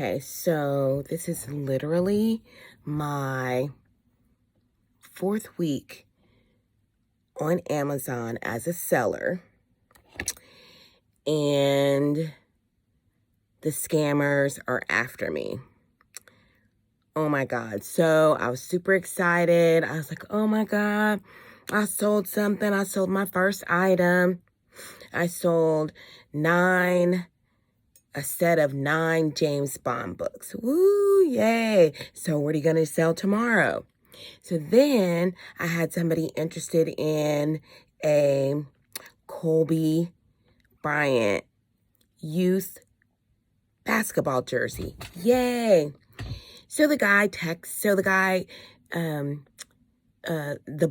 Okay, so this is literally my 4th week on Amazon as a seller, and the scammers are after me. Oh my God. So I was super excited. I was like, oh my God, I sold something. I sold my first item. I sold a set of 9 James Bond books. Woo, yay. So what are you going to sell tomorrow? So then I had somebody interested in a Kobe Bryant youth basketball jersey. Yay. So the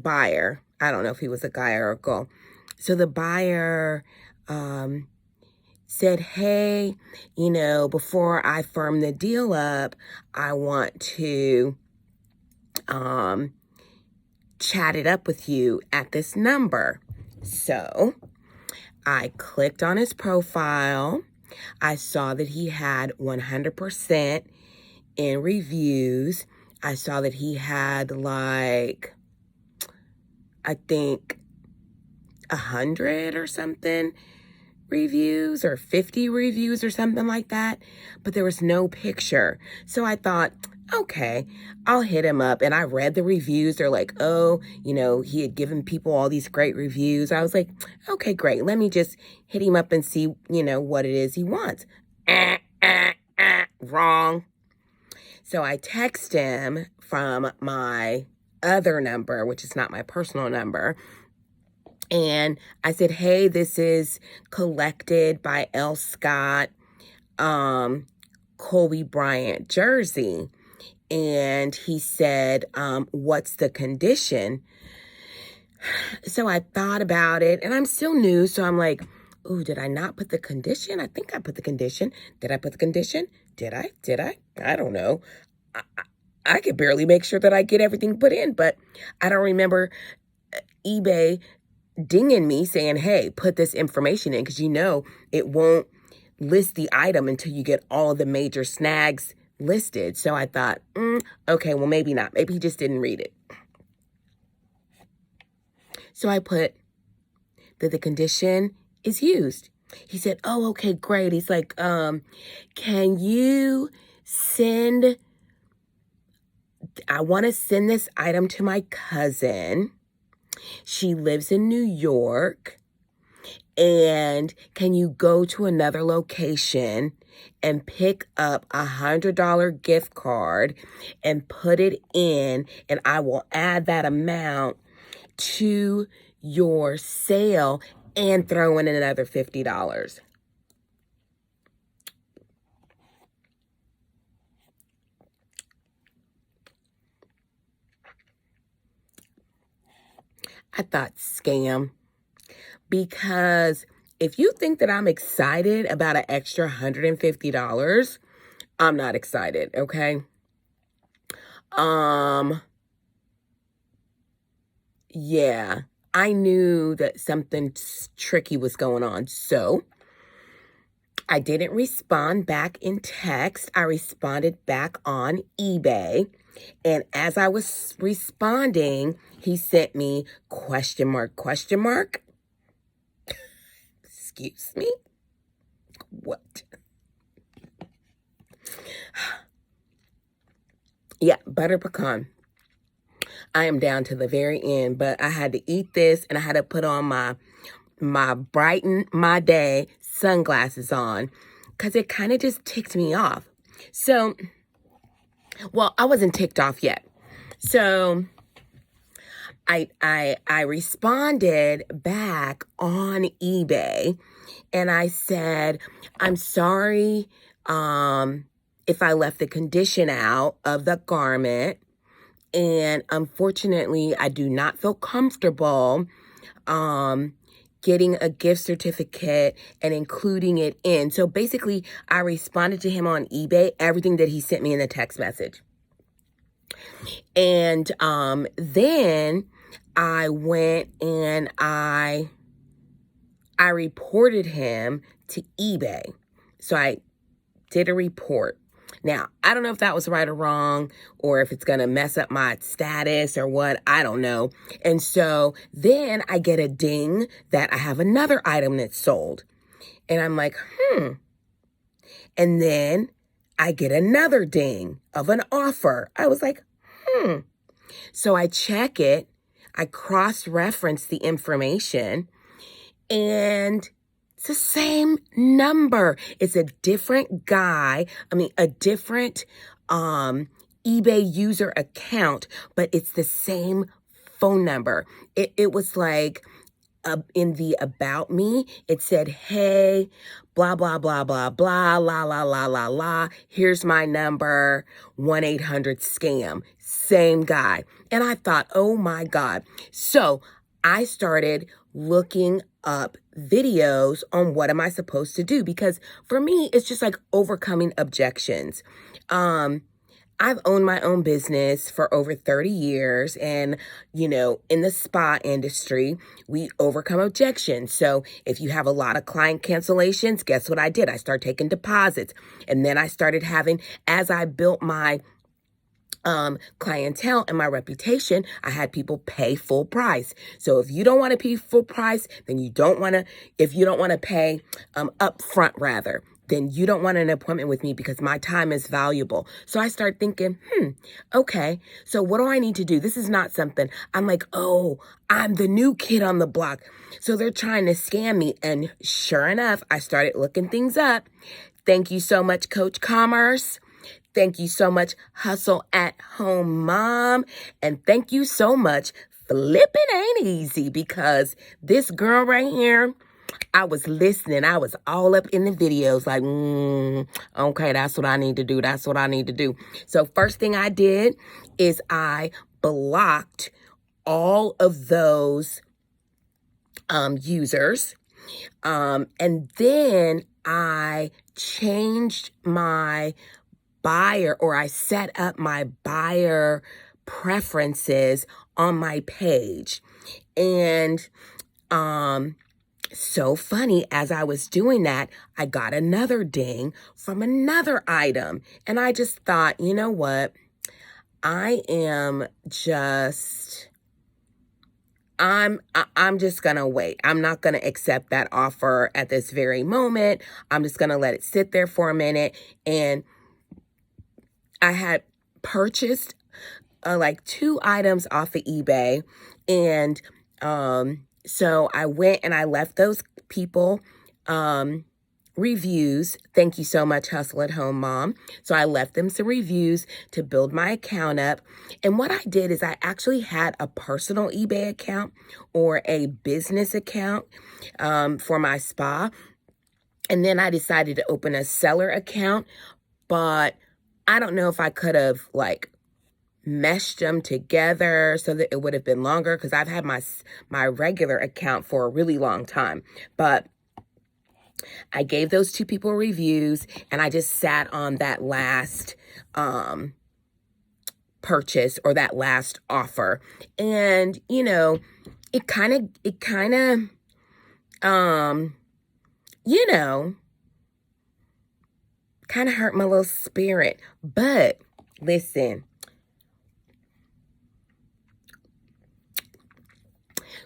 buyer, I don't know if he was a guy or a girl. So the buyer, said, hey, before I firm the deal up, I want to chat it up with you at this number. So I clicked on his profile. I saw that he had 100% in reviews. I saw that he had I think 100 or something reviews or 50 reviews or something like that, but there was no picture. So I thought, okay, I'll hit him up. And I read the reviews. They're like, oh, he had given people all these great reviews. I was like, okay, great. Let me just hit him up and see, what it is he wants. Wrong. So I text him from my other number, which is not my personal number. And I said, hey, this is collected by L. Scott, Kobe Bryant jersey. And he said, what's the condition? So I thought about it, and I'm still new. So I'm like, ooh, did I not put the condition? I think I put the condition. Did I put the condition? Did I? I don't know. I could barely make sure that I get everything put in, but I don't remember eBay dinging me saying, hey, put this information in, because it won't list the item until you get all the major snags listed. So I thought, okay, well, maybe not. Maybe he just didn't read it. So I put that the condition is used. He said, oh, okay, great. He's like, can you I want to send this item to my cousin. She lives in New York. And can you go to another location and pick up $100 gift card and put it in, and I will add that amount to your sale and throw in another $50. I thought, scam. Because if you think that I'm excited about an extra $150, I'm not excited, okay? Yeah, I knew that something tricky was going on. So I didn't respond back in text. I responded back on eBay. And as I was responding, he sent me question mark. Excuse me? What? Yeah, butter pecan. I am down to the very end, but I had to eat this, and I had to put on my brighten my day sunglasses on, because it kind of just ticked me off. So, well, I wasn't ticked off yet. So I responded back on eBay, and I said, I'm sorry if I left the condition out of the garment. And unfortunately, I do not feel comfortable getting a gift certificate and including it in. So basically, I responded to him on eBay, everything that he sent me in the text message. And then I went and I reported him to eBay. So I did a report. Now, I don't know if that was right or wrong, or if it's going to mess up my status or what. I don't know. And so then I get a ding that I have another item that's sold. And I'm like, And then I get another ding of an offer. I was like, So I check it. I cross-reference the information, and it's the same number. It's a different guy. A different eBay user account, but it's the same phone number. It was like in the about me, it said, hey, blah, blah, blah, blah, blah, la, la, la, la, la. Here's my number, 1-800-SCAM. Same guy. And I thought, oh my God. So I started looking up videos on what am I supposed to do? Because for me, it's just like overcoming objections. I've owned my own business for over 30 years. And, in the spa industry, we overcome objections. So if you have a lot of client cancellations, guess what I did? I started taking deposits. And then I started having, as I built my clientele and my reputation, I had people pay full price. So if you don't want to pay full price, then if you don't want to pay upfront rather, then you don't want an appointment with me because my time is valuable. So I start thinking, okay, so what do I need to do? This is not something I'm like, oh, I'm the new kid on the block. So they're trying to scam me. And sure enough, I started looking things up. Thank you so much, Coach Commerce. Thank you so much, Hustle at Home Mom. And thank you so much, Flipping Ain't Easy, because this girl right here, I was listening. I was all up in the videos like, okay, that's what I need to do. That's what I need to do. So first thing I did is I blocked all of those users. And then I changed my buyer, or I set up my buyer preferences on my page. And so funny, as I was doing that, I got another ding from another item. And I just thought, you know what? I'm just going to wait. I'm not going to accept that offer at this very moment. I'm just going to let it sit there for a minute. And I had purchased like 2 items off of eBay. And so I went and I left those people reviews. Thank you so much, Hustle at Home Mom. So I left them some reviews to build my account up. And what I did is I actually had a personal eBay account or a business account for my spa. And then I decided to open a seller account, but I don't know if I could have meshed them together so that it would have been longer, because I've had my regular account for a really long time. But I gave those 2 people reviews, and I just sat on that last purchase or that last offer. And, it kind of hurt my little spirit. But listen,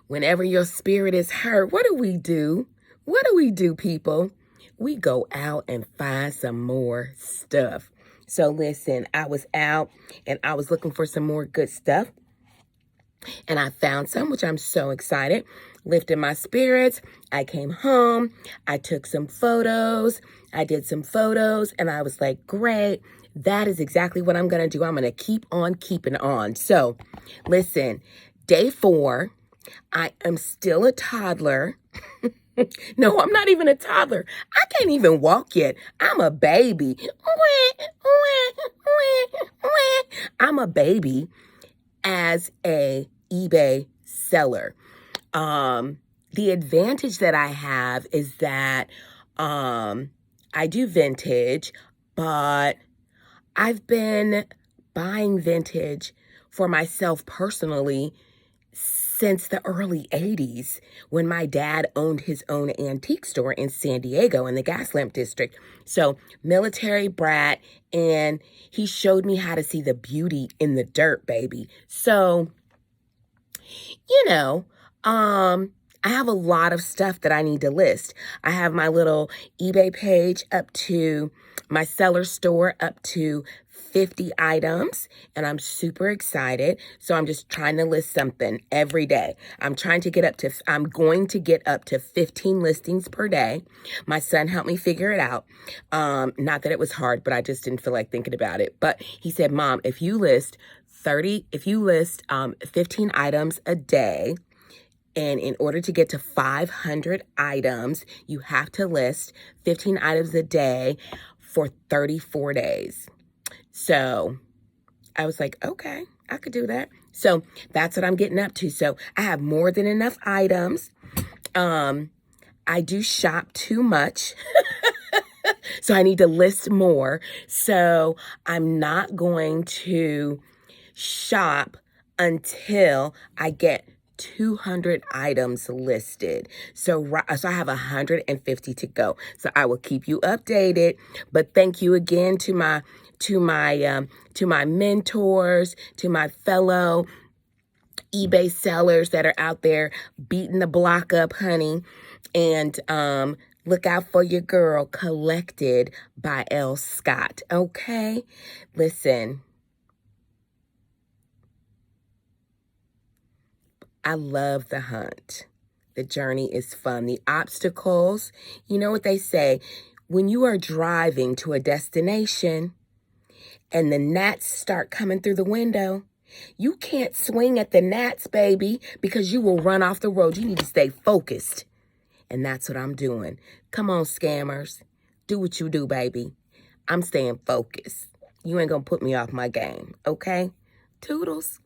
whenever your spirit is hurt, what do we do? What do we do, people? We go out and find some more stuff. So listen, I was out and I was looking for some more good stuff. And I found some, which I'm so excited. Lifted my spirits. I came home. I took some photos. I did some photos. And I was like, great. That is exactly what I'm going to do. I'm going to keep on keeping on. So listen, day 4, I am still a toddler. No, I'm not even a toddler. I can't even walk yet. I'm a baby. I'm a baby as a eBay seller. The advantage that I have is that I do vintage, but I've been buying vintage for myself personally since the early 80s when my dad owned his own antique store in San Diego in the Gaslamp District. So, military brat, and he showed me how to see the beauty in the dirt, baby. So, you know, I have a lot of stuff that I need to list. I have my little eBay page up to my seller store up to 50 items, and I'm super excited. So I'm just trying to list something every day. I'm going to get up to 15 listings per day. My son helped me figure it out. Not that it was hard, but I just didn't feel like thinking about it. But he said, Mom, if you list 15 items a day, and in order to get to 500 items, you have to list 15 items a day for 34 days. So I was like, okay, I could do that. So that's what I'm getting up to. So I have more than enough items. I do shop too much. So I need to list more. So I'm not going to shop until I get 200 items listed. So I have 150 to go. So I will keep you updated. But thank you again to my mentors, to my fellow eBay sellers that are out there beating the block up, honey. And look out for your girl, Collected by L. Scott. Okay? Listen. I love the hunt. The journey is fun. The obstacles, you know what they say, when you are driving to a destination and the gnats start coming through the window, you can't swing at the gnats, baby, because you will run off the road. You need to stay focused. And that's what I'm doing. Come on, scammers. Do what you do, baby. I'm staying focused. You ain't gonna put me off my game, okay? Toodles.